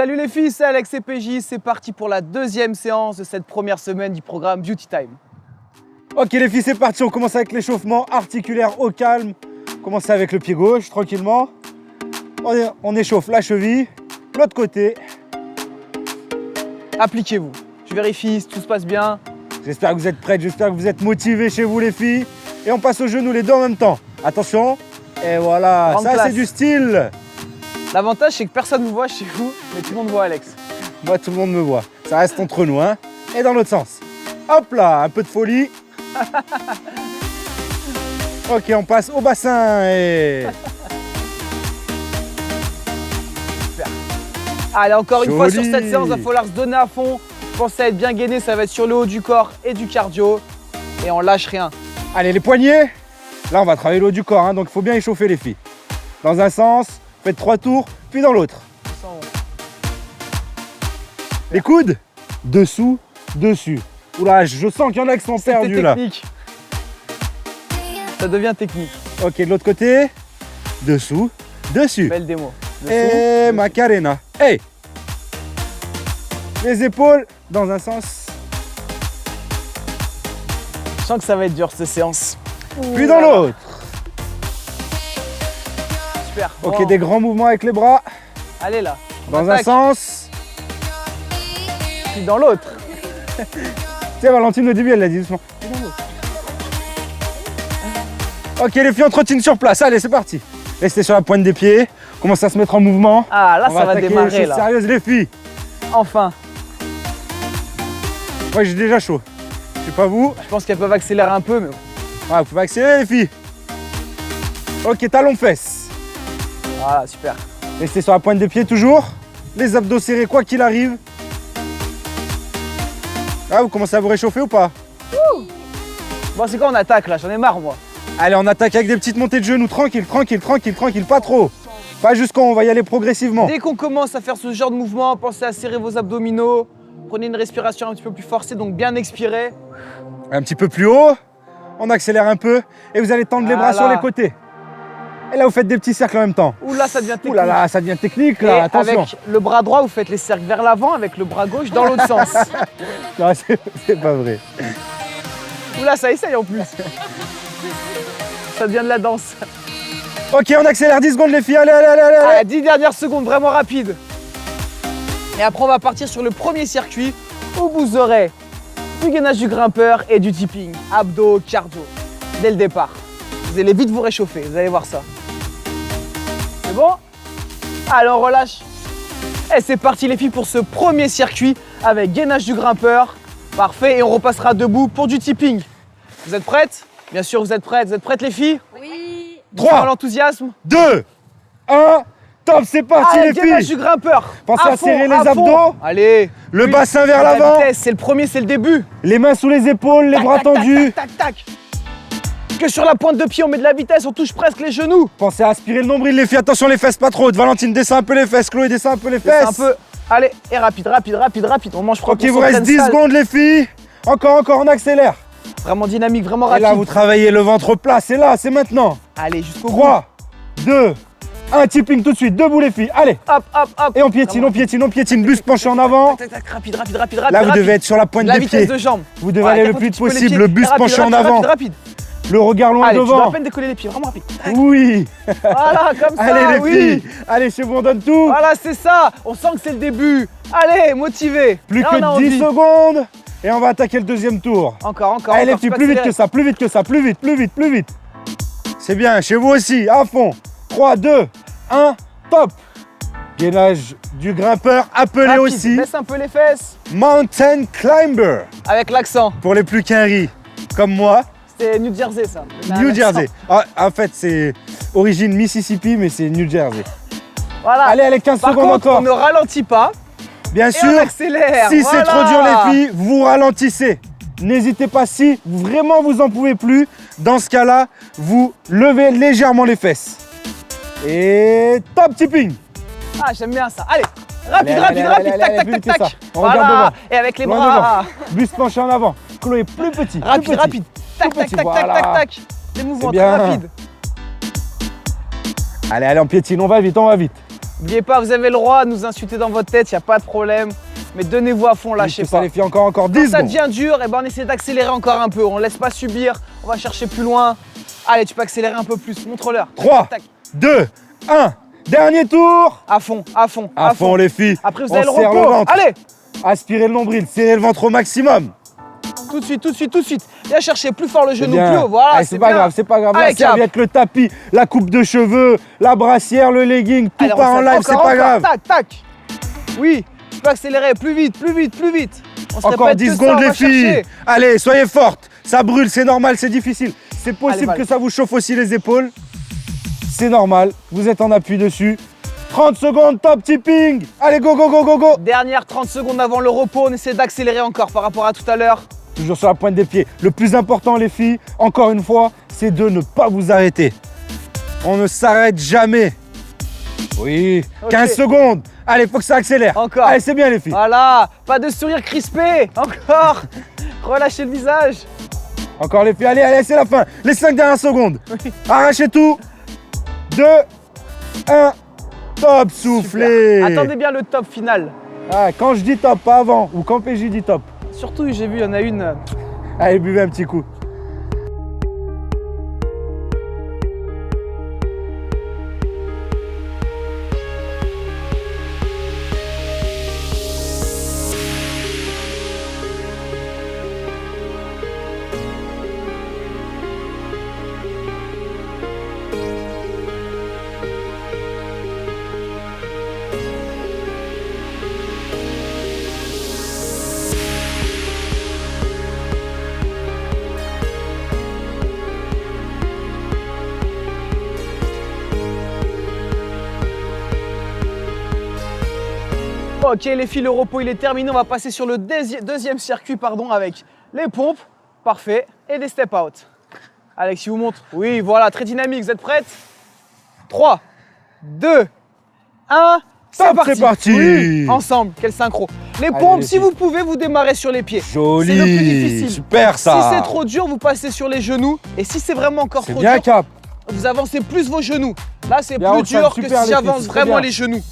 Salut les filles, c'est Alex et PJ, c'est parti pour la deuxième séance de cette première semaine du programme Beauty Time. Ok les filles, c'est parti, on commence avec l'échauffement articulaire au calme. Commencez avec le pied gauche, tranquillement. On échauffe la cheville, l'autre côté. Appliquez-vous, je vérifie si tout se passe bien. J'espère que vous êtes prêtes, j'espère que vous êtes motivés chez vous les filles. Et on passe aux genoux les deux en même temps. Attention, et voilà, Grande ça classe. c'est du style. L'avantage c'est que personne ne vous voit chez vous, mais tout le monde voit Alex. Moi tout le monde me voit, ça reste entre nous hein. Et dans l'autre sens. Hop là, un peu de folie. Ok, on passe au bassin et... Super. Allez, encore une fois sur Joli. cette séance, il va falloir se donner à fond. Pensez à être bien gainé, ça va être sur le haut du corps et du cardio. Et on lâche rien. Allez, les poignets. Là, on va travailler le haut du corps, hein, donc il faut bien échauffer les filles. Dans un sens, faites 3 tours, puis dans l'autre. Les coudes, dessous, dessus. Oula, je sens qu'il y en a qui sont perdus là. Technique. Ça devient technique. Ok, de l'autre côté, dessous, dessus. Belle démo. Et Macarena. Hey. Les épaules, dans un sens, Je sens que ça va être dur cette séance. puis dans l'autre. Super. Ok, Bon. des grands mouvements avec les bras. Allez là. On Dans un attaque. sens. Puis dans l'autre. Tu sais, Valentine, au début, elle l'a dit doucement. Ok, les filles, on trottine sur place. Allez, c'est parti. Restez sur la pointe des pieds. Commence à se mettre en mouvement. Ah là, On ça va attaquer les démarrer choses là. sérieuses, les filles. Enfin. Moi, j'ai déjà chaud. Je sais pas vous. Je pense qu'elles peuvent accélérer un peu, mais bon. Ouais, vous pouvez accélérer, les filles. Ok, talons fesses. Voilà, super. Restez sur la pointe des pieds toujours. Les abdos serrés, quoi qu'il arrive. Ah, vous commencez à vous réchauffer ou pas? Bon, c'est quoi on attaque là? J'en ai marre moi. Allez, on attaque avec des petites montées de genoux. Tranquille, tranquille, tranquille, tranquille. Pas trop. Pas jusqu'en haut, on va y aller progressivement. Dès qu'on commence à faire ce genre de mouvement, pensez à serrer vos abdominaux. Prenez une respiration un petit peu plus forcée, donc bien expirer. Un petit peu plus haut. On accélère un peu. Et vous allez tendre les bras Voilà. sur les côtés. Et là, vous faites des petits cercles en même temps. Ouh là, ça devient technique. Ouh là là, ça devient technique Et là. Attention. avec le bras droit, vous faites les cercles vers l'avant, avec le bras gauche dans l'autre sens. Non, c'est pas vrai. Ouh là, ça essaye en plus. Ça devient de la danse. Ok, on accélère 10 secondes les filles. Allez, allez, allez, allez. Allez, 10 dernières secondes, vraiment rapide. Et après, on va partir sur le premier circuit où vous aurez du gainage du grimpeur et du tipping. Abdos, cardio, dès le départ. Vous allez vite vous réchauffer, vous allez voir ça. C'est bon? Allez, on relâche. Et c'est parti les filles pour ce premier circuit avec gainage du grimpeur. Parfait, et on repassera debout pour du tipping. Vous êtes prêtes? Bien sûr, vous êtes prêtes. Vous êtes prêtes les filles? Oui. 3, L'enthousiasme. 2, 1, top, c'est parti Allez, les gainage filles. du grimpeur. Pensez à fond, serrer les fond. abdos. Allez. Le Oui, bassin vers la l'avant. vitesse, c'est le premier, c'est le début. Les mains sous les épaules, les Tac, bras tac, tac, tendus. Tac, tac, tac. Que sur la pointe de pied, on met de la vitesse, on touche presque les genoux. Pensez à aspirer le nombril les filles. Attention les fesses pas trop hautes. Valentine, descends un peu les fesses. Chloé, descends un peu les C'est fesses. un peu. Allez, et rapide, rapide, rapide, rapide. On mange Ok, il vous reste 10 secondes les filles. Encore, on accélère. Vraiment dynamique, vraiment Et rapide. là, vous travaillez le ventre plat. C'est là, c'est maintenant. Allez, jusqu'au bout. 3, 2, 1, tipping tout de suite. Debout les filles. Allez. Hop, hop, hop. Et on piétine, Vraiment on piétine, on piétine. Buste penché en avant. Tac, tac, tac, rapide, rapide, rapide, rapide. Là, vous rapide. devez être sur la pointe La des vitesse pieds. de jambe. Vous devez Voilà, aller le garde un plus petit peu les possible. pieds. Le buste Rapide, penché en rapide, avant. Rapide, rapide. Le regard loin Allez, tu dois devant. à peine décoller les pieds, vraiment rapide. Tac. Oui. Voilà, comme ça, Allez les oui. filles. Allez, chez vous, on donne tout. Voilà, c'est ça. On sent que c'est le début. Allez, motivé. Plus Là, on a que envie. 10 secondes. Et on va attaquer le deuxième tour. Encore. Allez les encore, filles, faut plus vite accélérer. que ça, plus vite que ça, plus vite, plus vite, plus vite. C'est bien, chez vous aussi, à fond. 3, 2, 1, top. Gainage du grimpeur, appelé Rapide, aussi Baisse un peu les fesses. Mountain Climber. Avec l'accent. Pour les plus qu'un riz, comme moi, C'est New Jersey, ça. New Jersey. Ah, en fait, c'est origine Mississippi, mais c'est New Jersey. Voilà. Allez, 15 Par secondes contre, encore. on ne ralentit pas Bien et sûr, on accélère. si c'est Voilà. trop dur les filles, vous ralentissez. N'hésitez pas, si vraiment vous en pouvez plus, dans ce cas-là, vous levez légèrement les fesses. Et top tipping. Ah, j'aime bien ça. Allez, rapide, Allez, rapide, allez, rapide. allez, Tac, allez, tac, plus tac, vite que tac. ça. On regarde Voilà. devant. Et avec les Loin bras. Buste penché en avant. Chloé, plus petit. plus Rapide, petit. rapide. Tac, Tout tac, petit, tac, tac, voilà. tac, tac. Des mouvements C'est très bien. rapides. Allez, on piétine, on va vite, on va vite. N'oubliez pas, vous avez le droit de nous insulter dans votre tête, il n'y a pas de problème. Mais donnez-vous à fond, lâchez Ça pas. les filles, encore 10 Quand ça secondes. devient dur, et ben on essaie d'accélérer encore un peu. On ne laisse pas subir, on va chercher plus loin. Allez, tu peux accélérer un peu plus, montre-leur. 3, 2, 1. Dernier tour. À fond, à fond, À fond les filles. Après, vous On avez le serre repos. ventre. Allez, Aspirez le nombril, serrez le ventre au maximum. tout de suite, tout de suite, tout de suite. Viens chercher plus fort le genou, Bien. plus haut. Voilà, Allez, c'est pas bien. grave, c'est pas grave. Allez, La serviette, le tapis, la coupe de cheveux, la brassière, le legging, tout Allez, part en refaites. live, c'est Encore, pas encore. grave. Tac, tac. Oui, tu peux accélérer plus vite, plus vite, plus vite. On se Encore répète 10 que ça, secondes on les va filles. chercher. Allez, soyez fortes. Ça brûle, c'est normal, c'est difficile. C'est possible Allez, que ça vous chauffe aussi les épaules. C'est normal, vous êtes en appui dessus. 30 secondes, top tipping. Allez, go, go, go, go, go. Dernière 30 secondes avant le repos, on essaie d'accélérer encore par rapport à tout à l'heure. Toujours sur la pointe des pieds. Le plus important les filles, encore une fois, c'est de ne pas vous arrêter. On ne s'arrête jamais. Oui, Ok. 15 secondes. Allez, faut que ça accélère. Encore. Allez, c'est bien les filles. Voilà, pas de sourire crispé. Encore. Relâchez le visage. Encore les filles, allez, allez, c'est la fin. Les 5 dernières secondes. Oui. Arrachez tout. 2, 1, top, soufflez. Super. Attendez bien le top final. Ah, quand je dis top, pas avant. Ou quand PJ dit top. Surtout, j'ai vu, il y en a une. Allez, buvez un petit coup. Ok les filles, le repos il est terminé. On va passer sur le deuxième circuit avec les pompes. Parfait. Et des step out. Alex, il vous montre. Oui, voilà, très dynamique. Vous êtes prêtes? 3, 2, 1. Top, c'est parti. Oui, ensemble, quel synchro. Les pompes, les si filles. vous pouvez, vous démarrez sur les pieds. Joli. C'est le plus difficile. Super ça. Si c'est trop dur, vous passez sur les genoux. Et si c'est vraiment encore C'est trop bien dur, Cap. vous avancez plus vos genoux. Là, c'est Bien, plus Roxane, dur que super, si les filles, j'avance c'est très vraiment bien. les genoux.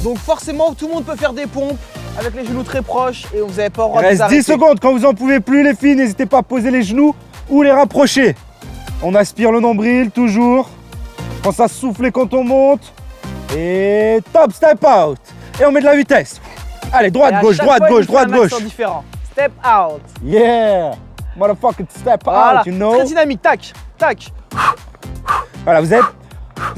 Donc forcément, tout le monde peut faire des pompes avec les genoux très proches et vous n'avez pas le Il droit de vous reste arrêter. 10 secondes. Quand vous en pouvez plus les filles, n'hésitez pas à poser les genoux ou les rapprocher. On aspire le nombril toujours. Quand ça souffle et quand on monte. Et top, step out. Et on met de la vitesse. Allez, droite, Et à gauche, chaque droite, fois, il gauche, vous fait droite, un gauche. accent différent. Step out. Yeah. Motherfucking step Voilà. out, you know. Très dynamique. Tac, tac. Voilà, vous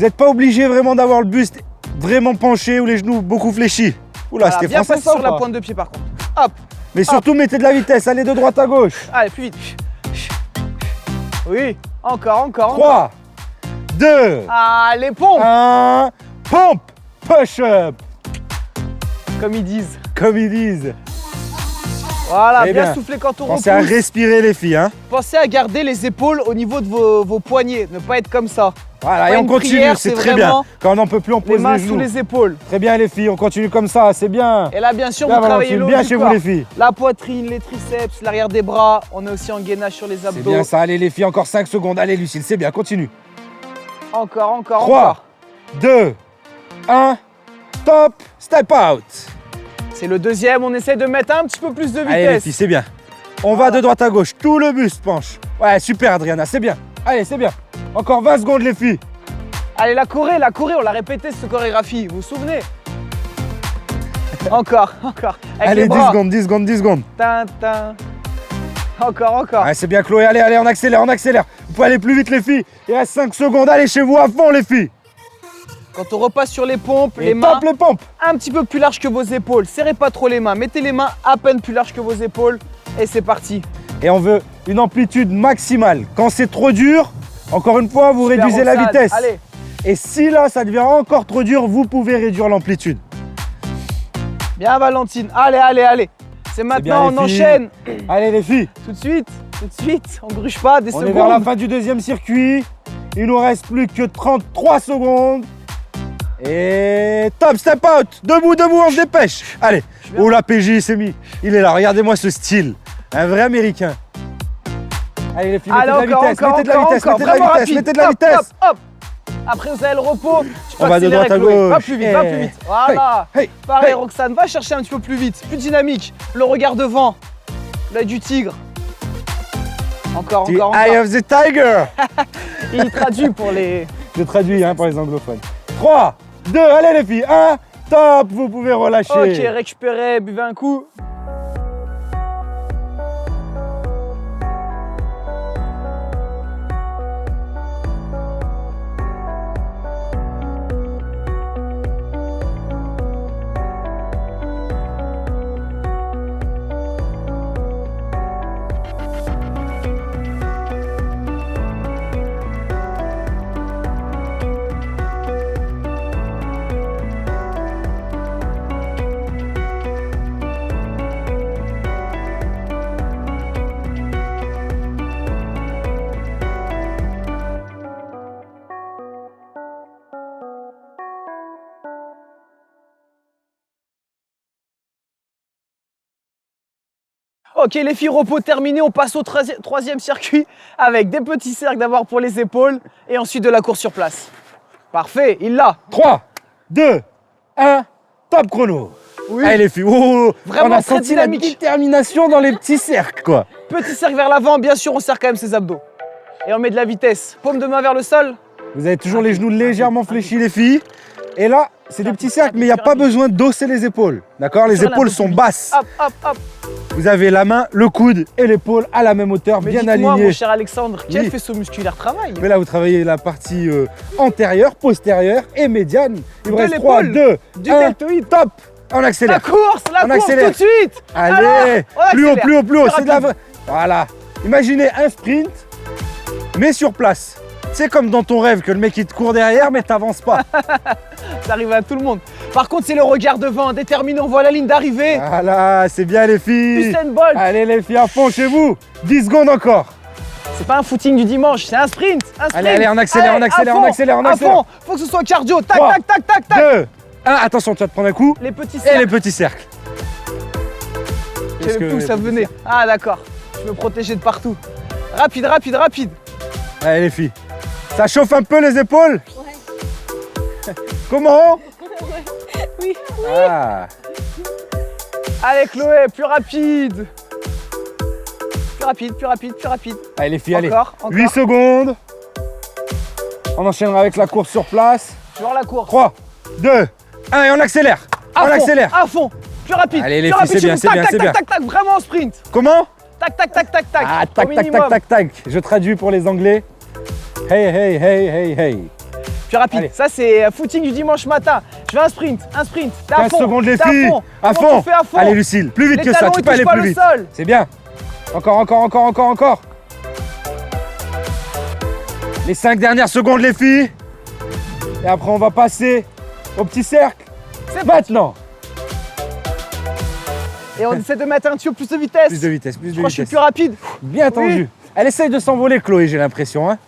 êtes pas obligé vraiment d'avoir le buste vraiment penché ou les genoux beaucoup fléchis. Oula, Voilà, c'était bien français passer ça sur ou la pas? pointe de pied par contre. Hop. Mais surtout, mettez de la vitesse. Allez de droite à gauche. Allez, plus vite. Oui. Encore, encore, encore. 3, 2, Ah, les pompes, 1. Pompe, push-up, comme ils disent. comme ils disent. Voilà, Eh bien bien, souffler quand on repousse. Pensez à respirer les filles. Hein. Pensez à garder les épaules au niveau de vos poignets. Ne pas être comme ça. Voilà, Pas et on une continue, prière, c'est c'est très bien. vraiment Quand on n'en peut plus, on Les pose mains les sous genoux. les épaules. Très bien les filles, on continue comme ça, c'est bien. Et là, bien sûr, Bien, vous travaillez Valentine, le haut bien du chez vous corps. les filles. La poitrine, les triceps, l'arrière des bras. On est aussi en gainage sur les C'est abdos. bien ça, allez les filles, encore 5 secondes. Allez Lucille, c'est bien, continue. Encore, encore, 3, encore. 2, 1, top, step out. C'est le deuxième. On essaie de mettre un petit peu plus de vitesse. Allez les filles, c'est bien. On va de droite à gauche, tout le buste penche. Ouais, super Adriana, c'est bien. Allez, c'est bien. Encore 20 secondes les filles. Allez, la Corée, on l'a répété cette chorégraphie. Vous vous souvenez? Encore, encore. Avec Allez, les 10 bras. secondes, 10 secondes, 10 secondes. Tin, tin. Encore, encore. Ouais, c'est bien Chloé, allez, allez, on accélère, on accélère. Vous pouvez aller plus vite les filles. Il reste 5 secondes, allez chez vous à fond les filles. Quand on repasse sur les pompes, Et les mains top les pompes. un petit peu plus larges que vos épaules. Serrez pas trop les mains. Mettez les mains à peine plus larges que vos épaules. Et c'est parti. Et on veut une amplitude maximale. Quand c'est trop dur, encore une fois, vous Super, réduisez la Roxane. vitesse. Allez, Et si là, ça devient encore trop dur, vous pouvez réduire l'amplitude. bien Valentine. Allez, allez, allez. C'est maintenant, bien, on les filles. enchaîne. Allez les filles, Tout de suite, tout de suite. On gruge pas des on secondes. est vers la fin du deuxième circuit. Il nous reste plus que 33 secondes. Et top, step out. Debout, debout, on se dépêche. Allez. bien. Oh la PJ, il s'est mis. Il est là, regardez-moi ce style. Un vrai américain. Allez les filles, mettez Allez, de la encore, vitesse, encore, mettez de la encore, vitesse, encore. mettez de la Vraiment vitesse, rapide. mettez de la Hop, vitesse. hop, hop. Après, vous avez le repos. Tu peux On va de accélérer, droite à Chloé. Va gauche. plus vite, va plus vite. Voilà. Hey, Pareil, hey. Roxane, va chercher un petit peu plus vite, plus dynamique. Le regard devant, l'œil du tigre. Encore, The encore, eye encore. of the tiger. Il traduit pour les... Je traduis pour les anglophones. 3, 2, allez les filles, 1, top, vous pouvez relâcher. Ok, récupérez, buvez un coup. Ok, les filles, repos terminé, on passe au troisième circuit avec des petits cercles d'abord pour les épaules et ensuite de la course sur place. Parfait, il l'a. 3, 2, 1, top chrono. Oui. Allez les filles, Vraiment on a très senti dynamique. la détermination dans les petits cercles quoi. Petit cercle vers l'avant, bien sûr, on serre quand même ses abdos. Et on met de la vitesse. Paume de main vers le sol. Vous avez toujours les genoux légèrement fléchis les filles. Et là, c'est des petits cercles, mais il n'y a pas besoin d'osser les épaules. D'accord? Les Sur la épaules peau sont publique. basses. Hop, hop, hop. Vous avez la main, le coude et l'épaule à la même hauteur, Mais bien dites-moi, alignés. mon cher Alexandre, quel Oui. faisceau musculaire travaille? Mais là, vous travaillez la partie antérieure, postérieure et médiane. Il vous De reste 3, l'épaule, 2, du 1, deltoïde. top. On La accélère. course On tout accélère. de suite. Allez, Alors, on plus haut, accélère. plus haut, plus haut. Plus C'est de la rapide. vraie. Voilà. Imaginez un sprint, mais sur place. C'est comme dans ton rêve que le mec il te court derrière, mais t'avances pas. Ça arrive à tout le monde. Par contre, c'est le regard devant, déterminé, on voit la ligne d'arrivée. Voilà, c'est bien les filles. Usain Bolt. Allez les filles à fond chez vous. 10 secondes encore. C'est pas un footing du dimanche, c'est un sprint. Un sprint. Allez, allez, on accélère, Allez, on accélère, à on fond, accélère, on à accélère. fond. Faut que ce soit cardio. Tac, 3, tac, tac, tac, tac. 2, 1, attention, tu vas te prendre un coup. Les petits Et cercles. les petits cercles. Je savais plus où ça venait. Ah d'accord. Je me protégeais de partout. Rapide, rapide, rapide. Allez les filles. Ça chauffe un peu les épaules? Ouais. Comment? Oui. Ah. Allez Chloé, plus rapide. Plus rapide, plus rapide, plus rapide. Allez les filles, allez. Encore, 8 secondes. On enchaînera avec la course sur place. Je vais voir la course. 3, 2, 1 et on accélère. À On fond, accélère. À fond. Plus rapide. Allez, les plus filles, rapide c'est bien, chez c'est vous. bien, Tac, c'est tac, bien. tac, tac, tac. Vraiment en sprint. Comment? Tac, tac, tac, tac, tac. Ah, Au tac, tac, minimum. tac, tac, tac. Je traduis pour les Anglais. Hey, hey, hey, hey, hey. Plus rapide. Allez. Ça, c'est footing du dimanche matin. Je veux un sprint, un sprint. T'es à 15 fond. secondes les t'es filles. À À fond. Comment fond. tu fais à fond. Allez Lucille, plus vite Les que ça. talons, Tu ils peux aller touchent pas plus le vite. sol. C'est bien. Encore, encore, encore, encore, encore. Les 5 dernières secondes les filles. Et après on va passer au petit cercle. C'est Maintenant. Et on essaie de mettre un tuyau plus de vitesse. Plus de vitesse, plus Je de crois que je suis vitesse. plus rapide. Bien tendu. Elle essaye de s'envoler Chloé, j'ai l'impression. Hein.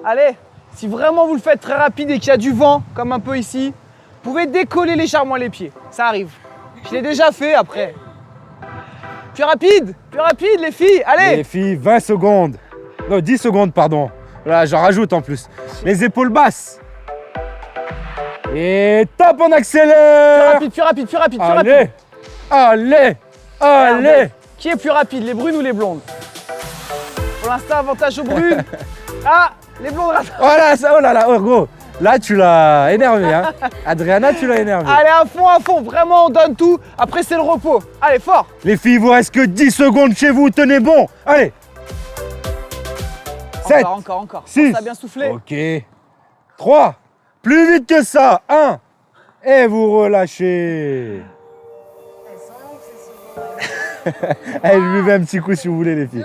Allez, si vraiment vous le faites très rapide et qu'il y a du vent, comme un peu ici, vous pouvez décoller légèrement les pieds. Ça arrive. Je l'ai déjà fait après. Plus rapide les filles. Et Allez. les filles, 20 secondes. Non, 10 secondes, pardon. Voilà, j'en rajoute en plus. Les épaules basses. Et top, on accélère. Plus rapide, plus rapide, plus rapide. Allez, allez, allez. Qui est plus rapide, les brunes ou les blondes? Pour l'instant, avantage aux brunes. Ah, les blondes rattrapent. Voilà, ça, oh là là, oh gros. Là, tu l'as énervé, hein. Adriana, tu l'as énervé. Allez, à fond, vraiment, on donne tout. Après, c'est le repos. Allez, fort. Les filles, il vous reste que 10 secondes chez vous, tenez bon. Allez. 7, Encore. 6, Ça a bien soufflé. ok. 3, plus vite que ça. 1, et vous relâchez. Allez, buvez un petit coup si vous voulez, les filles.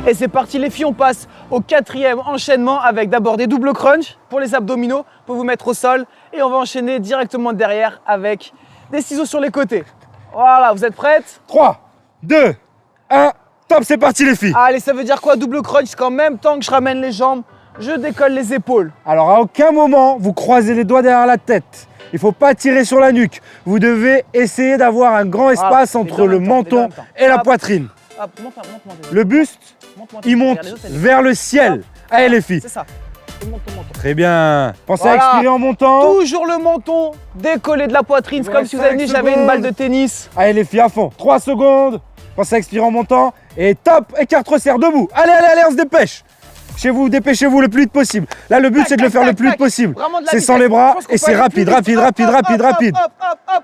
Et c'est parti les filles, on passe au 4e enchaînement avec d'abord des doubles crunch pour les abdominaux, pour vous mettre au sol. Et on va enchaîner directement derrière avec des ciseaux sur les côtés. Voilà, vous êtes prêtes? 3, 2, 1, top, c'est parti les filles. Allez, ça veut dire quoi double crunch? C'est qu'en même temps que je ramène les jambes, je décolle les épaules. Alors à aucun moment, vous croisez les doigts derrière la tête. Il ne faut pas tirer sur la nuque. Vous devez essayer d'avoir un grand espace entre le menton et la poitrine. Hop, monte. Le buste, il monte vers le ciel. Allez les filles. C'est ça. Monte. Très bien. Pensez Voilà. à expirer en montant. Toujours le menton décollé de la poitrine. C'est comme si vous avez dit j'avais une balle de tennis. Allez les filles à fond. 3 secondes. Pensez à expirer en montant. Et top, écarte resserre debout. Allez, on se dépêche. Chez vous, dépêchez-vous le plus vite possible. Là, le but, c'est de le faire le plus vite possible. C'est sans les bras et c'est rapide. Hop.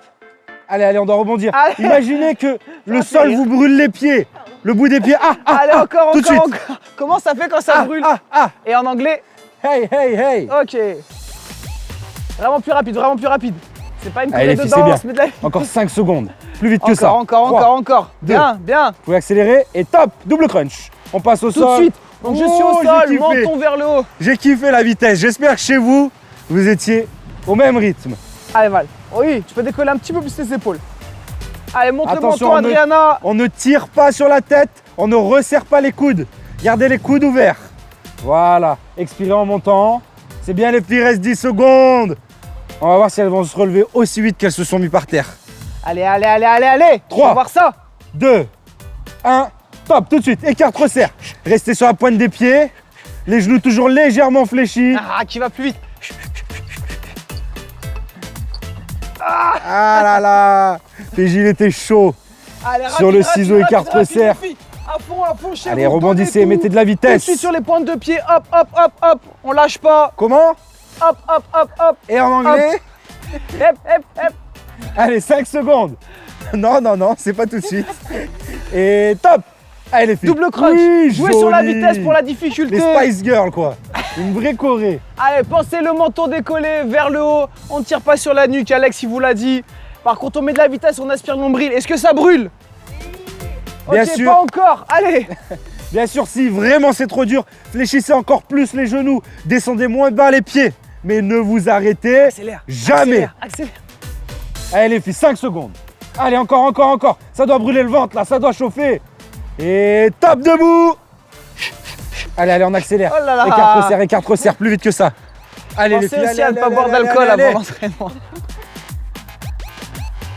Allez, on doit rebondir. Allez. Imaginez que le sol vous brûle les pieds. Le bout des pieds. Allez, encore. Tout de suite. Comment ça fait quand ça brûle? Et en anglais? Hey. Ok. Vraiment plus rapide. C'est pas une Allez, corée les de filles, danse. c'est bien. Encore 5 secondes. Plus vite que ça. Encore. 2. Bien. Vous pouvez accélérer et top, double crunch. On passe au sol. Tout de suite. Donc je suis au sol, menton vers le haut. J'ai kiffé la vitesse. J'espère que chez vous, vous étiez au même rythme. Allez, Val. Oui, tu peux décoller un petit peu plus tes épaules. Allez, monte Attention, le menton, Adriana. On ne tire pas sur la tête. On ne resserre pas les coudes. Gardez les coudes ouverts. Voilà. Expirez en montant. C'est bien les filles, il reste 10 secondes. On va voir si elles vont se relever aussi vite qu'elles se sont mis par terre. Allez. 3. On va voir ça. 2, 1, top, tout de suite, écarte, resserre. Restez sur la pointe des pieds, les genoux toujours légèrement fléchis. Qui va plus vite. Ah là là, PJ il était chaud. Allez, Sur le ciseau, écarte, resserre. À fond, chez Allez, vous, rebondissez, donnez tout. mettez de la Tout de vitesse. suite sur les pointes de pied, hop. On lâche pas. Comment? Hop. Et en anglais? Hep. Allez, 5 secondes. Non, c'est pas tout de suite. Et top. Allez les filles. Double crunch. Oui, Jouez sur la joli. vitesse pour la difficulté. Les Spice Girls quoi. Une vraie choré. Allez, pensez le menton décollé vers le haut. On ne tire pas sur la nuque, Alex, il vous l'a dit. Par contre, on met de la vitesse, on aspire le nombril. Est-ce que ça brûle? Bien Ok, sûr. pas encore. Allez. Bien sûr, si vraiment c'est trop dur, fléchissez encore plus les genoux. Descendez moins bas les pieds. Mais ne vous arrêtez Accélère. jamais. Accélère. Allez les filles, 5 secondes. Allez, encore. Ça doit brûler le ventre là, ça doit chauffer. Et top, debout. Allez, on accélère. Oh là là. Écarte, resserre, plus vite que ça. Allez les Pensez filles, aussi à ne pas boire d'alcool avant l'entraînement.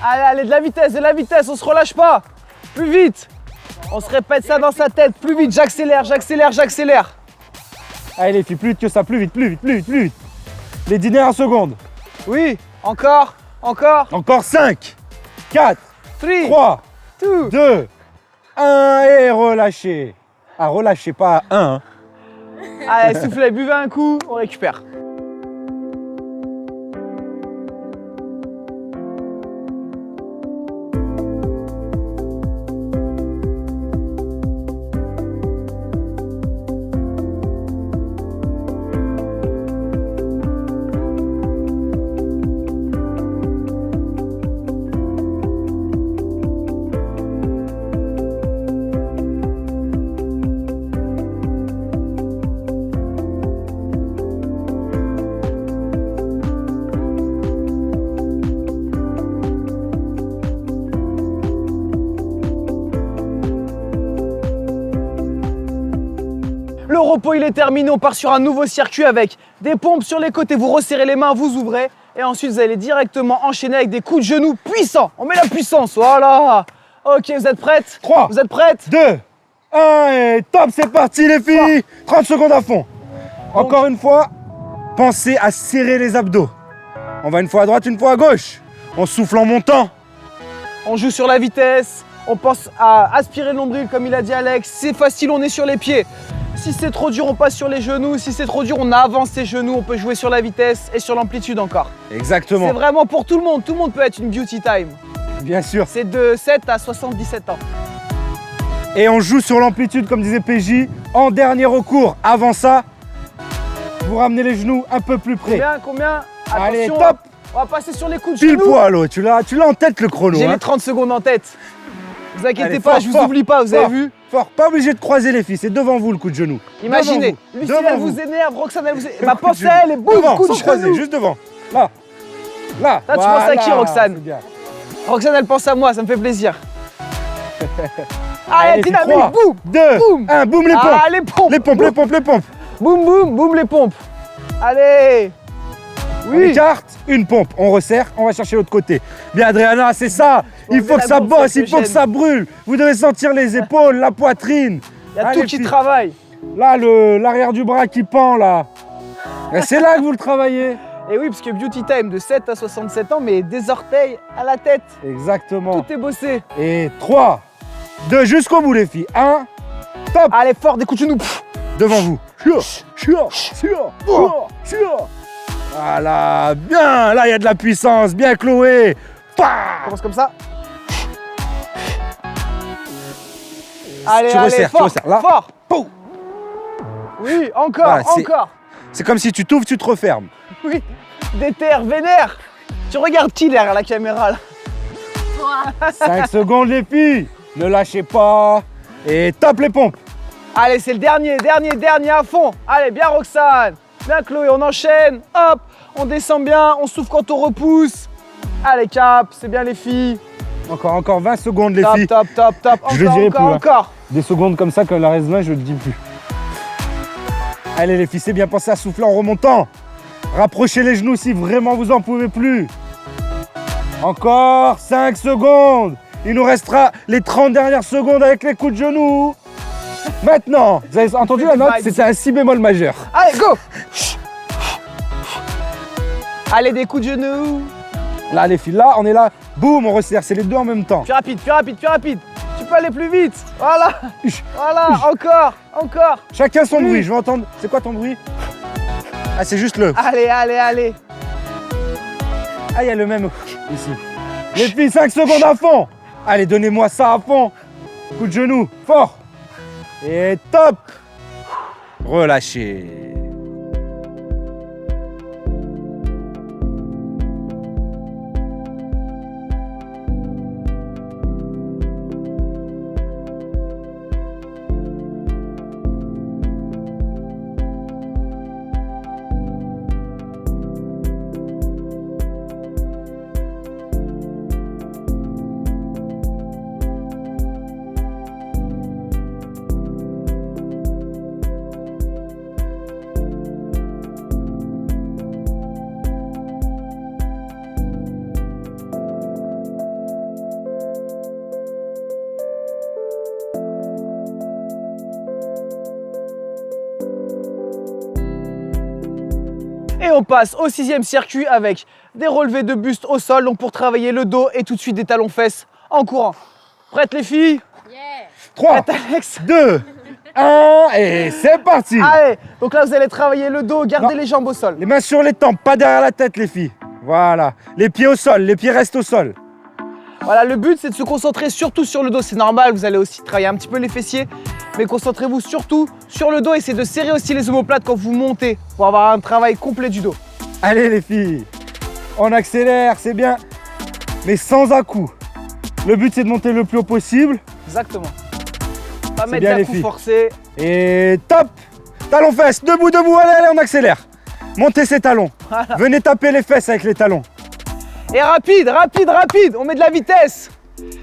Allez, de la vitesse, on se relâche pas. Plus vite. On se répète ça dans sa tête. Plus vite, j'accélère. Allez les filles, plus vite que ça, plus vite. Les dernières secondes. Oui, encore. Encore 5, 4, 3, 3, 2, 1 et relâchez. Relâchez pas à 1. Allez, soufflez, buvez un coup, on récupère. Le repos il est terminé, on part sur un nouveau circuit avec des pompes sur les côtés, vous resserrez les mains, vous ouvrez et ensuite vous allez directement enchaîner avec des coups de genoux puissants. On met la puissance, voilà. Ok, vous êtes prêtes? 3, Vous êtes prêtes? 2, 1 et top, c'est parti les filles. 30 secondes à fond. Encore une fois, pensez à serrer les abdos. On va une fois à droite, une fois à gauche. On souffle en montant. On joue sur la vitesse, on pense à aspirer le nombril comme il a dit Alex, c'est facile, on est sur les pieds. Si c'est trop dur, on passe sur les genoux. Si c'est trop dur, on avance ses genoux. On peut jouer sur la vitesse et sur l'amplitude encore. Exactement. C'est vraiment pour tout le monde. Tout le monde peut être une beauty time. Bien sûr. C'est de 7 à 77 ans. Et on joue sur l'amplitude, comme disait PJ, en dernier recours. Avant ça, vous ramenez les genoux un peu plus près. Combien? Allez, attention, top. On va passer sur les coups de Pile genoux. poil, oh, tu l'as en tête le chrono. J'ai hein. les 30 secondes en tête. Vous inquiétez Allez, pas, fort, je vous fort, oublie pas, vous fort. avez vu? Fort, pas obligé de croiser les filles, c'est devant vous le coup de genou. Imaginez, Devant vous. Lucille Devant elle vous. vous énerve, Roxane elle vous énerve. Le Ma coup de pensée genou. elle est boum, Devant, coup de sans croiser, genou. juste devant. Là. Là. Là, tu penses à qui, Roxane? C'est bien. Roxane elle pense à moi, ça me fait plaisir. Allez, Allez, dynamique, 3, boum 2, boum. 1, boum les pompes. Ah, les pompes. Les pompes, les pompes, les pompes. Boum, boum, boum, les pompes. Allez. On Oui. écarte, une pompe, on resserre, on va chercher l'autre côté. Bien Adriana, c'est ça. Il faut la que ça pompe, bosse, ça il faut que gêne. ça brûle. Vous devez sentir les épaules, la poitrine. Il y a Allez, tout qui filles. travaille. Là, l'arrière du bras qui pend, là. Et c'est là que vous le travaillez. Et oui, parce que Beauty Time de 7 à 67 ans, mais des orteils à la tête. Exactement. Tout est bossé. Et 3, 2, jusqu'au bout, les filles. 1, top. Allez, fort, des coups de genou. Pff. Devant vous. Voilà, bien. Là, il y a de la puissance. Bien, Chloé. On commence comme ça. Allez, Tu allez, resserres, tu fort, resserres. Là. fort. Pow. Oui, encore, Voilà, c'est- encore. C'est comme si tu t'ouvres, tu te refermes. Oui, déterre, vénère. Tu regardes qui derrière la caméra là? 5 secondes, les filles. Ne lâchez pas. Et top les pompes. Allez, c'est le dernier à fond. Allez, bien Roxane. Bien Chloé, on enchaîne. Hop, on descend bien, on souffle quand on repousse. Allez, cap, c'est bien les filles. Encore 20 secondes, les Top, filles. top, top, top. Je le Encore, dirai encore, plus, hein. encore. Des secondes comme ça, quand la reste 20, je ne le dis plus. Allez, les filles, c'est bien, pensez à souffler en remontant. Rapprochez les genoux si vraiment vous en pouvez plus. Encore 5 secondes. Il nous restera les 30 dernières secondes avec les coups de genoux. Maintenant, vous avez entendu la note? C'était un si bémol majeur. Allez, go. Allez, des coups de genoux. Là, les filles, là, on est là. Boum, on resserre. C'est les deux en même temps. Plus rapide, plus rapide, plus rapide. Tu peux aller plus vite. Voilà. Uch. Voilà, encore, encore. Chacun son Oui. bruit. Je veux entendre. C'est quoi ton bruit? Ah, c'est juste le. Allez, allez, allez. Ah, il y a le même ici. Les filles, 5 secondes à fond. Allez, donnez-moi ça à fond. Coup de genou, fort. Et top. Relâchez. Et on passe au 6e circuit avec des relevés de buste au sol, donc pour travailler le dos et tout de suite des talons-fesses en courant. Prêtes les filles? 3, Prête Alex? 2, 1 et c'est parti. Allez, donc là vous allez travailler le dos, gardez Non. les jambes au sol. Les mains sur les tempes, pas derrière la tête, les filles. Voilà. Les pieds au sol, les pieds restent au sol. Voilà, le but c'est de se concentrer surtout sur le dos, c'est normal, vous allez aussi travailler un petit peu les fessiers, mais concentrez-vous surtout sur le dos, essayez de serrer aussi les omoplates quand vous montez pour avoir un travail complet du dos. Allez, les filles. On accélère, c'est bien. Mais sans à-coup. Le but, c'est de monter le plus haut possible. Exactement. Pas C'est mettre bien, d'un les coup filles. forcé. Et top. Talons fesses, debout, debout. Allez, allez, on accélère. Montez ces talons. Voilà. Venez taper les fesses avec les talons. Et rapide, rapide, rapide, on met de la vitesse.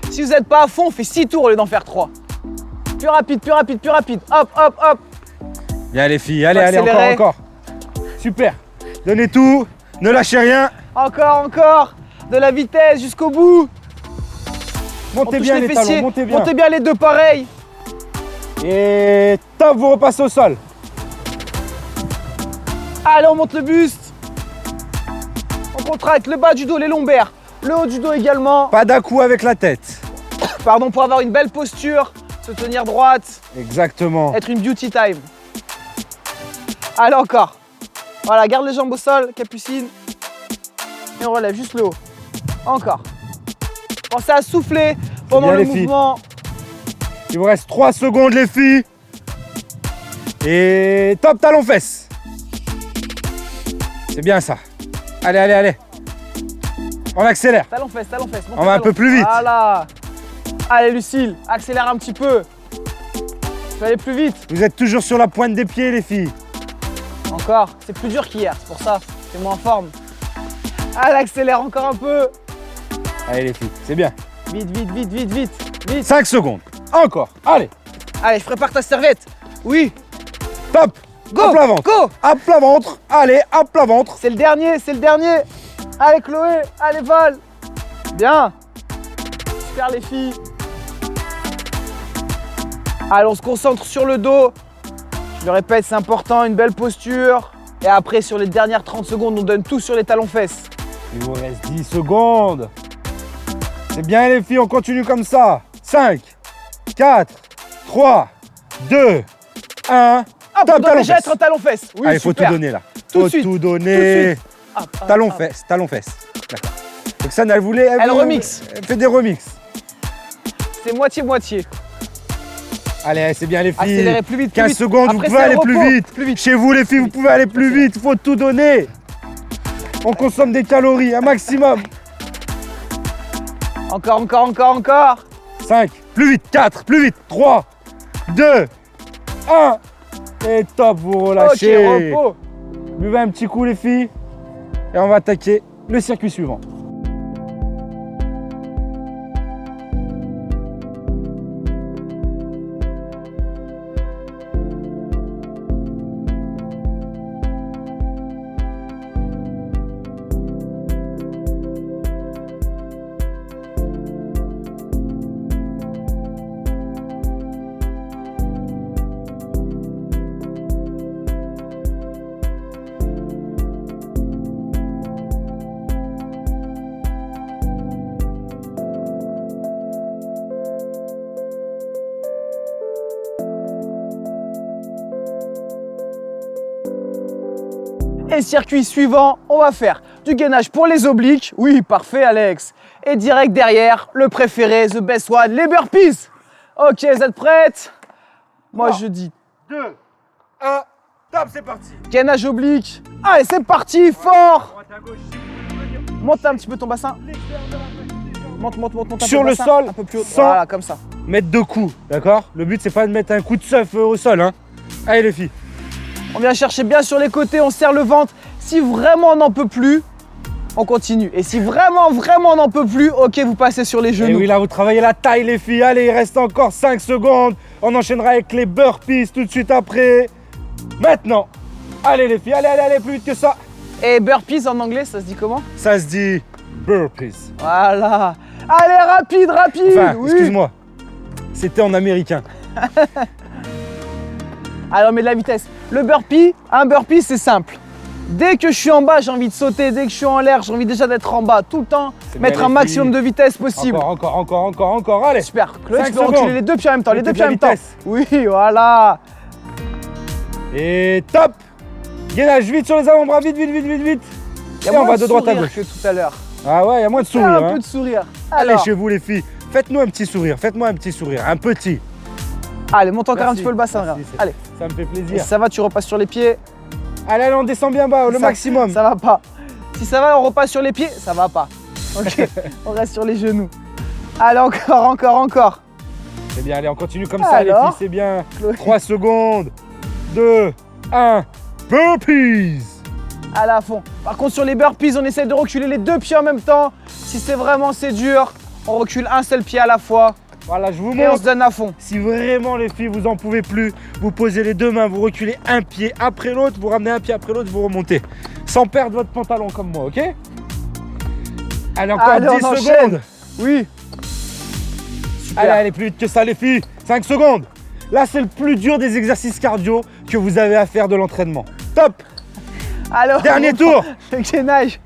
Si vous n'êtes pas à fond, on fait 6 tours au lieu d'en faire 3. Plus rapide, plus rapide, plus rapide. Hop, hop, hop. Bien, les filles. Allez, allez, Accélérez. encore. Super. Donnez tout. Ne lâchez rien. Encore, encore. De la vitesse jusqu'au bout. On Montez touche bien les les fessiers. talons. Montez bien. Montez bien les deux pareils. Et top, vous repassez au sol. Allez, on monte le buste. On contracte le bas du dos, les lombaires. Le haut du dos également. Pas d'à-coup avec la tête. Pardon, pour avoir une belle posture. Se tenir droite. Exactement. Être une beauty time. Allez, encore. Voilà, garde les jambes au sol, capucine. Et on relève juste le haut. Encore. Pensez à souffler pendant bien, le les filles. mouvement. Il vous reste 3 secondes, les filles. Et top, talons fesses. C'est bien ça. Allez, allez, allez. On accélère. Talons fesses, talons fesses. On va un peu plus vite. Voilà. Allez, Lucille, accélère un petit peu. peux aller plus vite. Vous êtes toujours sur la pointe des pieds, les filles. Encore. C'est plus dur qu'hier, c'est pour ça. C'est moins en forme. Allez, accélère encore un peu. Allez, les filles, c'est bien. Vite, vite, vite, vite, vite, vite. 5 secondes. Encore. Allez. Allez, je prépare ta serviette. Oui. Top. Go. À plat ventre. Go. À plat ventre. Allez, à plat ventre. C'est le dernier, c'est le dernier. Allez, Chloé. Allez, Val. Bien. Super, les filles. Allez, on se concentre sur le dos. Je le répète, c'est important, une belle posture. Et après, sur les dernières 30 secondes, on donne tout sur les talons-fesses. Il vous reste 10 secondes. C'est bien, les filles, on continue comme ça. 5, 4, 3, 2, 1. Ah, Top, on doit talons déjà fesses. être un talon-fesses. Oui, Allez, faut super. tout donner là. Tout de Faut suite, tout tout de donner. suite. Hop, hop, Talons hop. fesses, talons fesses. D'accord. Roxane, elle voulait. Elle remixe. Elle fait des remixes. C'est moitié-moitié. Allez, c'est bien, les filles. Accélérez plus vite, plus 15 vite. secondes, Après, vous pouvez c'est aller le plus repos. vite. Plus vite. Chez vous, les filles, vous pouvez aller plus vite. Faut tout donner. On consomme des calories, un maximum. Encore, encore, encore, encore. 5, plus vite, 4, plus vite, 3, 2, 1. Et top, vous relâchez. Ok, repos. Buvez un petit coup, les filles. Et on va attaquer le circuit suivant. Et circuit suivant, on va faire du gainage pour les obliques. Oui, parfait, Alex. Et direct derrière, le préféré, the best one, les burpees. Ok, vous êtes prêtes? Moi, je dis 2, 1, top, c'est parti. gainage oblique. Allez, c'est parti, fort. Monte un petit peu ton bassin. Monte un peu Sur le le bassin, sol, un peu plus haut. sans- Voilà, comme ça. Mettre 2 coups, d'accord? Le but, c'est pas de mettre un coup de seuf au sol, hein. Allez, les filles. On vient chercher bien sur les côtés, on serre le ventre. Si vraiment on n'en peut plus, on continue. Et si vraiment on n'en peut plus, ok, vous passez sur les Et genoux. oui, là, vous travaillez la taille, les filles. Allez, il reste encore 5 secondes. On enchaînera avec les burpees tout de suite après. Maintenant. Allez, les filles, allez, plus vite que ça. Et burpees en anglais, ça se dit comment? Ça se dit burpees. Voilà. Allez, rapide. Enfin, Oui. excuse-moi. C'était en américain. Alors, on met de la vitesse. Le burpee, un burpee, c'est simple. Dès que je suis en bas, j'ai envie de sauter. Dès que je suis en l'air, j'ai envie déjà d'être en bas. Tout le temps, C'est mettre bien, un les maximum filles. de vitesse possible. Encore. Allez. Super. Chloé, 5 tu peux reculer secondes. les deux pieds en même temps. Les Mettez deux pieds en de même la temps. vitesse. Oui, voilà. Et top. Gainage vite sur les avant-bras, vite. Il y a Et on moins va de droite à sourire gauche. que tout à l'heure. Ah ouais, il y a moins de Fais sourire. un hein. peu de sourire. Allez, Alors, chez vous, les filles. Faites-nous un petit sourire. Un petit. allez, monte encore un Merci. petit peu le bassin. Merci, regarde. c'est- Allez. Ça me fait Et plaisir. si ça va, tu repasses sur les pieds. Allez, on descend bien bas, le Ça- maximum. Ça va pas. Si ça va, on repasse sur les pieds. Ça va pas. Ok, on reste sur les genoux. Allez, encore. C'est bien, allez, on continue comme ça, les Alors filles, c'est bien. Chloé. 3 secondes. 2, 1. Burpees. Allez, à fond. Par contre, sur les burpees, on essaie de reculer les deux pieds en même temps. Si c'est dur, on recule un seul pied à la fois Voilà, je vous et on se montre. donne à fond. Si vraiment, les filles, vous en pouvez plus, vous posez les deux mains, vous reculez un pied après l'autre, vous ramenez un pied après l'autre, vous remontez. Sans perdre votre pantalon comme moi, ok? Allez, encore Allez, on 10 enchaîne. secondes. Oui. Super. Allez, plus vite que ça, les filles. 5 secondes. Là, c'est le plus dur des exercices cardio que vous avez à faire de l'entraînement. Top. Alors, Dernier tour. Le gainage.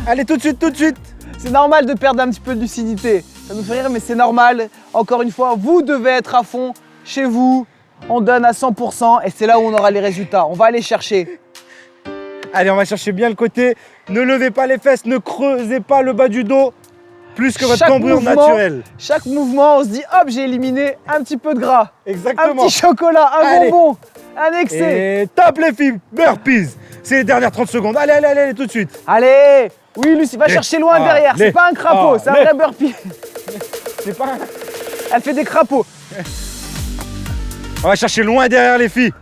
Allez, tout de suite. C'est normal de perdre un petit peu de lucidité. Ça nous fait rire, mais c'est normal. Encore une fois, vous devez être à fond chez vous. On donne à 100% et c'est là où on aura les résultats. On va aller chercher. Allez, on va chercher bien le côté. Ne levez pas les fesses, ne creusez pas le bas du dos. Plus que votre Chaque cambrure mouvement, naturelle. Chaque mouvement, on se dit hop, j'ai éliminé un petit peu de gras. Un Exactement. petit chocolat, un Allez. bonbon, un excès. Et top les filles, burpees. C'est les dernières 30 secondes. Allez, tout de suite. Allez. Oui, Lucie, va chercher loin derrière. C'est pas un crapaud, c'est un vrai burpee. C'est pas... Elle fait des crapauds. On va chercher loin derrière les filles.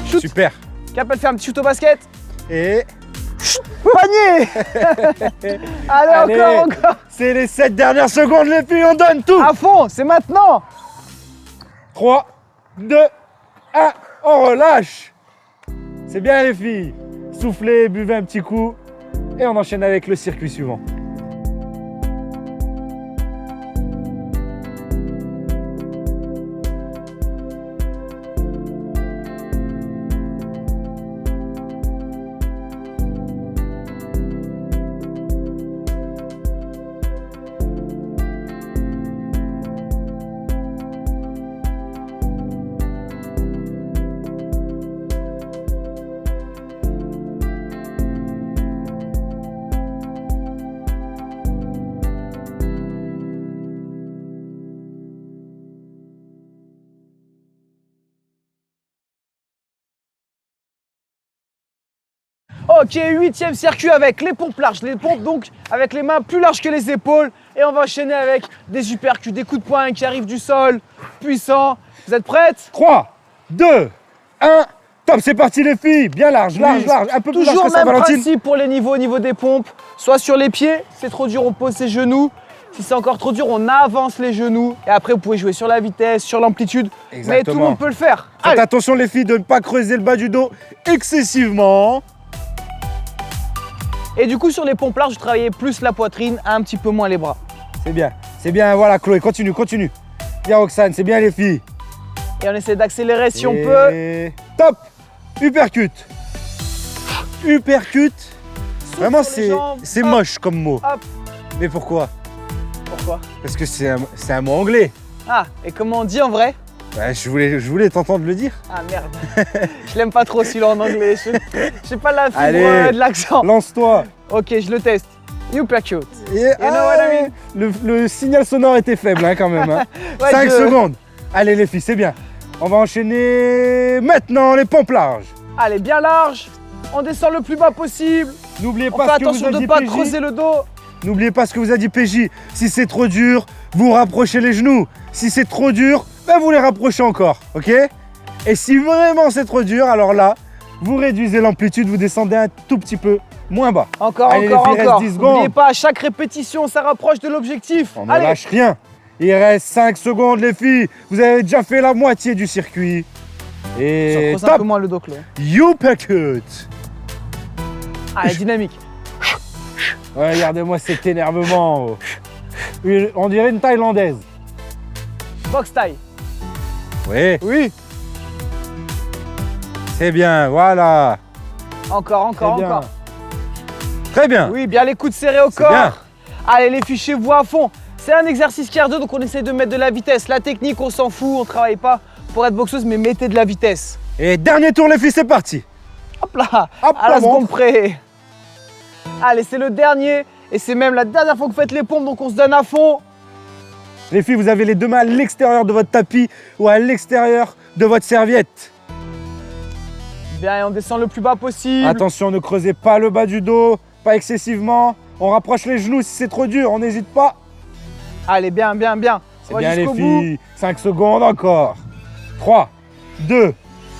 Shoot. Super. Cap, elle fait un petit shoot au basket. Et Panier. Allez, Allez. encore. c'est les 7 dernières secondes les filles, on donne tout. À fond, c'est maintenant. 3, 2, 1, on relâche. C'est bien les filles. Soufflez, buvez un petit coup et on enchaîne avec le circuit suivant. Ok, 8e circuit avec les pompes larges. Les pompes donc avec les mains plus larges que les épaules. Et on va enchaîner avec des uppercuts, des coups de poing qui arrivent du sol, puissants. Vous êtes prêtes? 3, 2, 1, top, c'est parti les filles. Bien large, large, large, un peu plus large Toujours que ça, même Valentine. principe pour les niveaux au niveau des pompes. Soit sur les pieds, c'est trop dur, on pose ses genoux. Si c'est encore trop dur, on avance les genoux. Et après, vous pouvez jouer sur la vitesse, sur l'amplitude. Mais tout le Exactement. monde peut le faire. Faites Allez. attention les filles de ne pas creuser le bas du dos excessivement. Et du coup, sur les pompes larges, je travaillais plus la poitrine, un petit peu moins les bras. C'est bien, voilà Chloé, continue, continue. Bien Roxane, c'est bien les filles. Et on essaie d'accélérer si on Et peut. top, uppercut. Uppercut. Vraiment, sur les jambes. c'est Hop. moche comme mot. Hop. Mais pourquoi? Pourquoi? Parce que c'est un mot anglais. Ah, et comment on dit en vrai? Bah, je voulais t'entendre le dire. Ah merde. Je l'aime pas trop celui-là en anglais. Je sais pas la fibre Allez. de l'accent. Lance-toi. Ok, je le teste. Uppercut. Et, know what I le signal sonore était faible hein, quand même. Hein. Ouais, 5 secondes. Allez les filles, c'est bien. On va enchaîner maintenant les pompes larges. Allez, bien large. On descend le plus bas possible. N'oubliez On pas fait ce que vous attention a de ne dit pas PJ. creuser le dos. N'oubliez pas ce que vous a dit PJ. Si c'est trop dur, vous rapprochez les genoux. Si c'est trop dur, ben vous les rapprochez encore. Ok? Et si vraiment c'est trop dur, alors là, vous réduisez l'amplitude, vous descendez un tout petit peu moins bas. Encore, Allez, encore, les filles, encore. reste 10 secondes. N'oubliez pas, à chaque répétition, ça rapproche de l'objectif. On ne Allez. lâche rien. Il reste 5 secondes les filles. Vous avez déjà fait la moitié du circuit. Je Et creuse un peu top, moins le dos, Chloé. uppercut. Allez, dynamique. Regardez-moi cet énervement. On dirait une Thaïlandaise. Box taille. Oui, Oui. c'est bien, voilà. Encore, encore, Très bien. encore. Très bien. Oui, bien les coudes serrés au C'est corps. bien. Allez, les fichiers vous à fond. C'est un exercice cardio, donc on essaie de mettre de la vitesse. La technique, on s'en fout, on travaille pas pour être boxeuse, mais mettez de la vitesse. Et dernier tour les filles, c'est parti. Hop là, Hop, à la la seconde montre. près. Allez, c'est le dernier, et c'est même la dernière fois que vous faites les pompes, donc on se donne à fond. Les filles, vous avez les deux mains à l'extérieur de votre tapis ou à l'extérieur de votre serviette. Bien, et on descend le plus bas possible. Attention, ne creusez pas le bas du dos, pas excessivement. On rapproche les genoux si c'est trop dur, on n'hésite pas. Allez, bien, bien, bien. C'est On va bien les jusqu'au bout. filles. 5 secondes encore. 3, 2,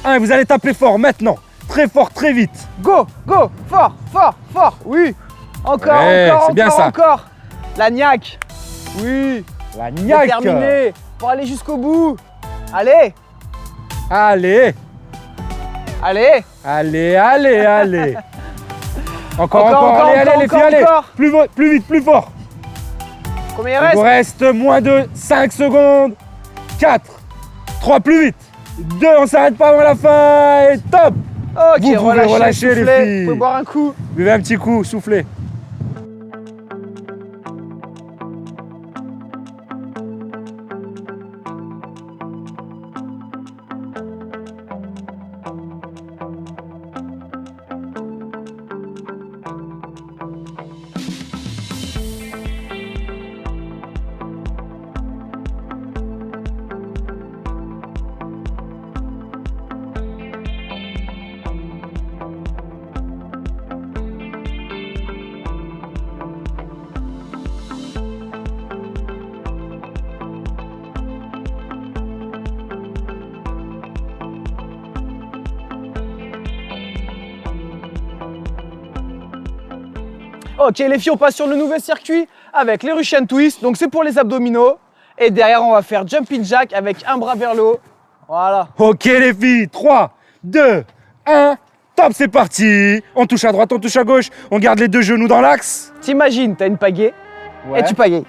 1. Vous allez taper fort maintenant. Très fort, très vite. Go, go, fort, fort, fort. Oui. Encore, Ouais, encore, c'est bien encore, ça. encore. La niaque. Oui. La niaque. Terminé. Pour aller jusqu'au bout. Allez, Allez, allez. allez, allez, allez. Encore, Encore, encore, allez, encore, allez les encore, filles, allez. encore. Plus vite, plus fort. Combien il Il vous reste? reste moins de 5 secondes. 4, 3, plus vite. 2, on s'arrête pas avant la fin. Et top. Ok, Vous pouvez relâcher, les soufflez. filles. Vous pouvez boire un coup. Buvez un petit coup, soufflez. Ok les filles, on passe sur le nouveau circuit avec les Russian Twist. Donc c'est pour les abdominaux. Et derrière, on va faire Jumping Jack avec un bras vers le haut. Voilà. Ok les filles, 3, 2, 1, top, c'est parti. On touche à droite, on touche à gauche, on garde les deux genoux dans l'axe. T'imagines, t'as une pagaie Ouais. et tu pagaies.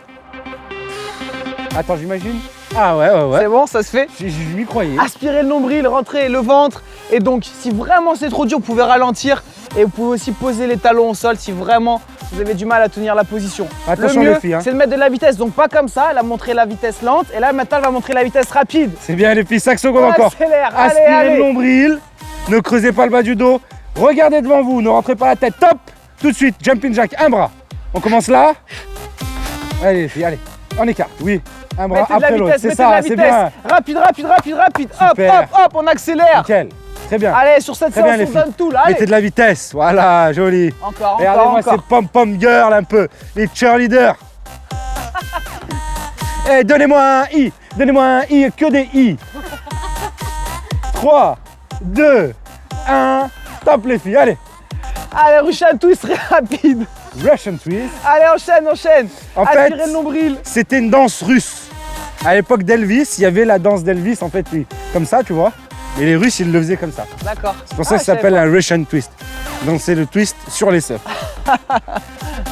Attends, j'imagine. Ah ouais. C'est bon, ça se fait. Je m'y croyais. Aspirer le nombril, rentrer le ventre. Et donc, si vraiment c'est trop dur, vous pouvez ralentir. Et vous pouvez aussi poser les talons au sol si vraiment vous avez du mal à tenir la position. Attention le mieux, les filles. c'est de mettre de la vitesse. Donc pas comme ça, elle a montré la vitesse lente. Et là, maintenant, elle va montrer la vitesse rapide. C'est bien les filles, 5 secondes On encore. accélère, Aspirez allez. le nombril. Ne creusez pas le bas du dos. Regardez devant vous, ne rentrez pas la tête. Top. Tout de suite, jumping jack, un bras. On commence là. Allez les filles, allez. On écarte, oui. Un bras Mettez de la après l'autre. vitesse, C'est mettez de ça, la c'est vitesse. bien. Rapide. Super. Hop, on accélère. Nickel. Très bien. Allez, sur cette Très bien, séance, les on donne tout là. Allez. Mettez de la vitesse. Voilà, joli. Encore. Regardez-moi ces pom-pom girls un peu. Les cheerleaders. Eh, donnez-moi un I. Donnez-moi un I, que des I. 3, 2, 1. Top les filles, allez. Allez, Russian Twist, très rapide. Russian twist. Allez, enchaîne. En Aspirez fait, le nombril. c'était une danse russe. À l'époque d'Elvis, il y avait la danse d'Elvis, en fait, oui, comme ça, tu vois. Et les Russes, ils le faisaient comme ça. D'accord. C'est pour ça que ça s'appelle un Russian twist. Donc c'est le twist sur les seufs.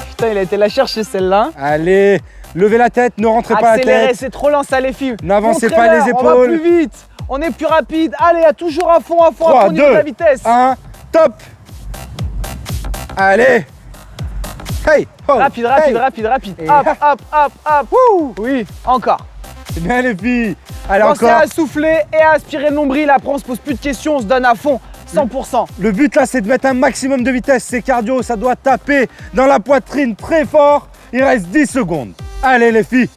Putain, il a été la chercher celle-là. Allez, levez la tête, ne rentrez pas la Accélérez, tête. c'est trop lent ça les filles. N'avancez pas Montrez-leur, les On va épaules. plus vite. On est plus rapide. Allez, toujours à fond, 3, à fond, 2, de la vitesse. 1, top. Allez. Hey, ho, Rapide. Et Hop. Wouh. Oui, encore. C'est bien les filles. Allez, Pensez encore. à souffler et à aspirer le nombril. Après, on se pose plus de questions, on se donne à fond, 100%. Le but là, c'est de mettre un maximum de vitesse. C'est cardio, ça doit taper dans la poitrine très fort. Il reste 10 secondes. Allez les filles.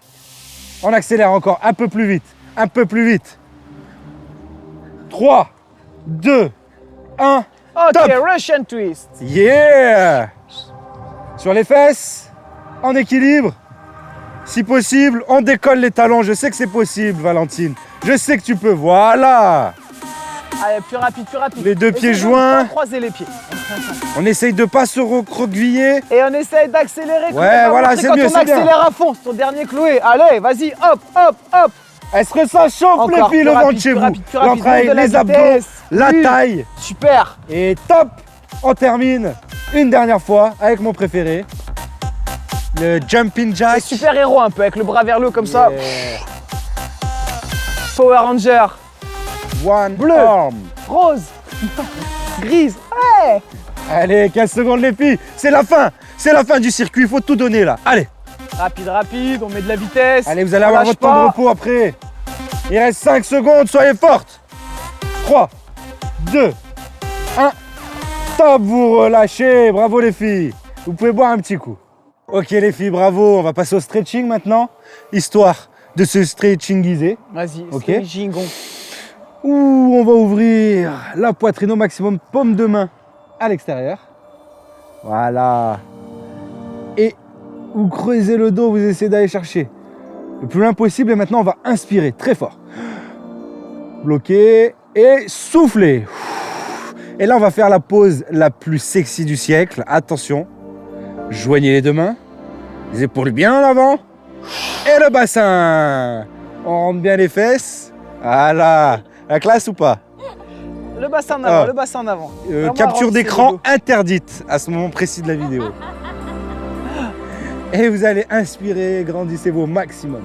On accélère encore un peu plus vite. 3, 2, 1. Ok, Top. Russian Twist. Yeah! Sur les fesses, en équilibre. Si possible, on décolle les talons. Je sais que c'est possible, Valentine. Je sais que tu peux. Voilà! Allez, plus rapide. Les deux pieds Essayez de joints. pas croiser les pieds. On essaye de pas se recroqueviller. Et on essaye d'accélérer. Ouais, voilà, c'est mieux, Quand on c'est bien. accélère à fond, c'est ton dernier Chloé. Allez, vas-y, hop. Est-ce que ça chauffe les Encore, filles, plus le ventre rapide, chez plus vous? rapide, plus rapide. L'entraille, De la les abdos, vitesse. la Oui. taille. Super. Et top! On termine une dernière fois avec mon préféré. Le jumping jack. C'est super héros un peu, avec le bras vers le haut comme ça. Yeah. Power Ranger. One Bleu. arm. Rose. Grise. Ouais. Allez, 15 secondes les filles. C'est la fin du circuit. Il faut tout donner là. Allez. Rapide, on met de la vitesse. Allez, vous allez On avoir lâche votre temps de pas. repos après. Il reste 5 secondes, soyez fortes. 3, 2, 1. Top, vous relâchez. Bravo les filles. Vous pouvez boire un petit coup. Ok les filles, bravo. On va passer au stretching maintenant, histoire de se stretchingiser. Vas-y, Ok. stretching. Ouh, on va ouvrir la poitrine au maximum, paume de main à l'extérieur. Voilà. Et vous creusez le dos, vous essayez d'aller chercher le plus loin possible. Et maintenant, on va inspirer très fort. Bloquer et souffler. Et là, on va faire la pose la plus sexy du siècle. Attention, joignez les deux mains, les épaules bien en avant et le bassin. On rentre bien les fesses. Voilà. La classe ou pas? Le bassin en avant, Ah. le bassin en avant. Vraiment Capture avancer le d'écran dos. interdite à ce moment précis de la vidéo. Et vous allez inspirer, grandissez-vous au maximum.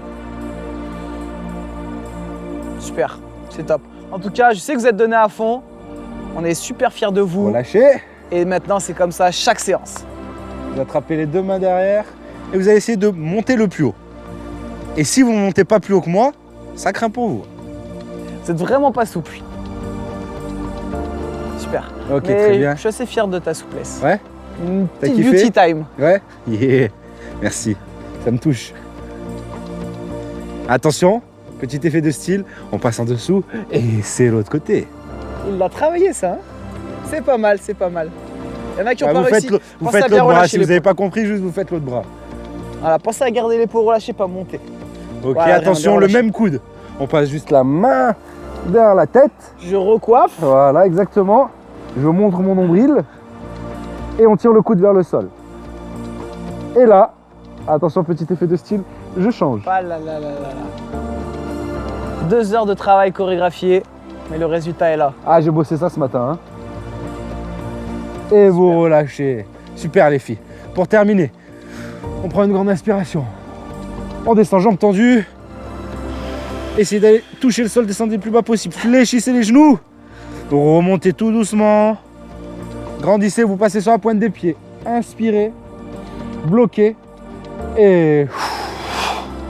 Super, c'est top. En tout cas, je sais que vous êtes donné à fond. On est super fiers de vous. Relâchez, Et maintenant, c'est comme ça chaque séance. vous attrapez les deux mains derrière et vous allez essayer de monter le plus haut. Et si vous ne montez pas plus haut que moi, ça craint pour vous. Vous êtes vraiment pas souple. Super. Ok, Mais très bien. je suis assez fier de ta souplesse. Ouais, Une T'as petite kiffé beauty time. ouais, yeah. Merci, ça me touche. Attention, petit effet de style, on passe en dessous et c'est l'autre côté. Il l'a travaillé ça. Hein, c'est pas mal, c'est pas mal. Il y en a qui ont Ah, pas vous réussi. faites, vous Pensez à faites bien l'autre bras, relâcher si vous n'avez l'épaule. pas compris, juste vous faites l'autre bras. Voilà, pensez à garder l'épaule relâchée, pas monter. Ok, Voilà, attention, bien le relâché. même coude. On passe juste la main derrière la tête. Je recoiffe. Voilà, exactement. Je montre mon nombril. Et on tire le coude vers le sol. Et là, attention, petit effet de style, je change. Ah là là là là là. 2 heures de travail chorégraphié, mais le résultat est là. Ah, j'ai bossé ça ce matin. Hein. Et vous relâchez. Super les filles. Pour terminer, on prend une grande inspiration. On descend, jambes tendues. Essayez d'aller toucher le sol, descendez le plus bas possible. Fléchissez les genoux. Remontez tout doucement. Grandissez, vous passez sur la pointe des pieds. Inspirez. Bloquez. Et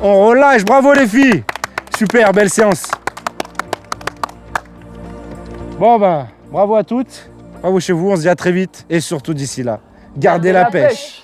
on relâche. Bravo les filles. Super, belle séance. Bon ben, bravo à toutes. Bravo chez vous. On se dit à très vite. Et surtout d'ici là, gardez la pêche.